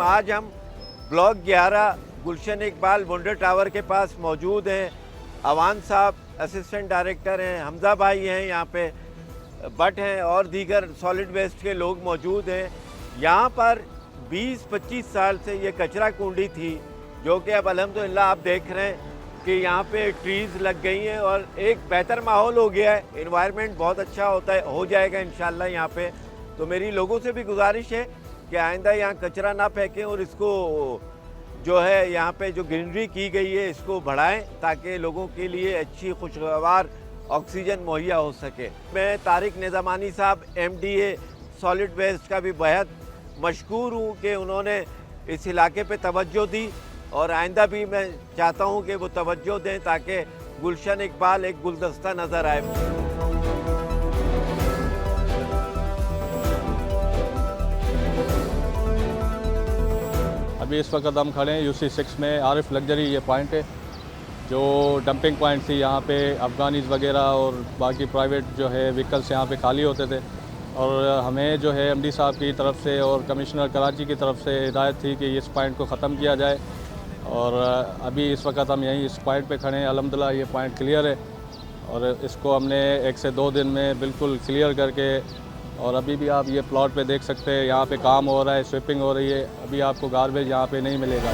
आज हम ब्लॉक 11 गुलशन Iqbal wonder tower के पास मौजूद हैं। अवान साहब असिस्टेंट डायरेक्टर हैं, हमजा भाई हैं, यहाँ पे बट हैं और दीगर सॉलिड वेस्ट के लोग मौजूद हैं। यहाँ पर 20-25 साल से ये कचरा कुंडी थी, जो कि अब अल्हम्दुलिल्लाह आप देख रहे हैं कि यहाँ पे ट्रीज़ लग गई हैं और एक बेहतर माहौल हो गया है। एनवायरनमेंट बहुत अच्छा हो जाएगा इंशाल्लाह यहाँ पे। तो मेरी लोगों से भी गुजारिश है कि आइंदा यहाँ कचरा ना फेंकें और इसको जो है यहाँ पे जो ग्रीनरी की गई है इसको बढ़ाएं, ताकि लोगों के लिए अच्छी खुशगवार ऑक्सीजन मुहैया हो सके। मैं तारिक निज़ामानी साहब MDA सॉलिड वेस्ट का भी बेहद मशकूर हूँ कि उन्होंने इस इलाके पे तवज्जो दी और आइंदा भी मैं चाहता हूँ कि वो तवज्जो दें ताकि गुलशन इकबाल एक गुलदस्ता नज़र आए। अभी इस वक्त हम खड़े हैं UC6 में। आरिफ लग्जरी ये पॉइंट है जो डंपिंग पॉइंट थी। यहाँ पे अफ़गानीज़ वगैरह और बाकी प्राइवेट जो है व्हीकल्स यहाँ पे खाली होते थे और हमें जो है MD साहब की तरफ से और कमिश्नर कराची की तरफ से हिदायत थी कि इस पॉइंट को ख़त्म किया जाए। और अभी इस वक्त हम यहीं इस पॉइंट पे खड़े हैं। अल्हम्दुलिल्लाह ये पॉइंट क्लियर है और इसको हमने 1 से 2 दिन में बिल्कुल क्लियर करके, और अभी भी आप ये प्लॉट पे देख सकते हैं यहाँ पे काम हो रहा है, स्वीपिंग हो रही है। अभी आपको गार्बेज यहाँ पे नहीं मिलेगा।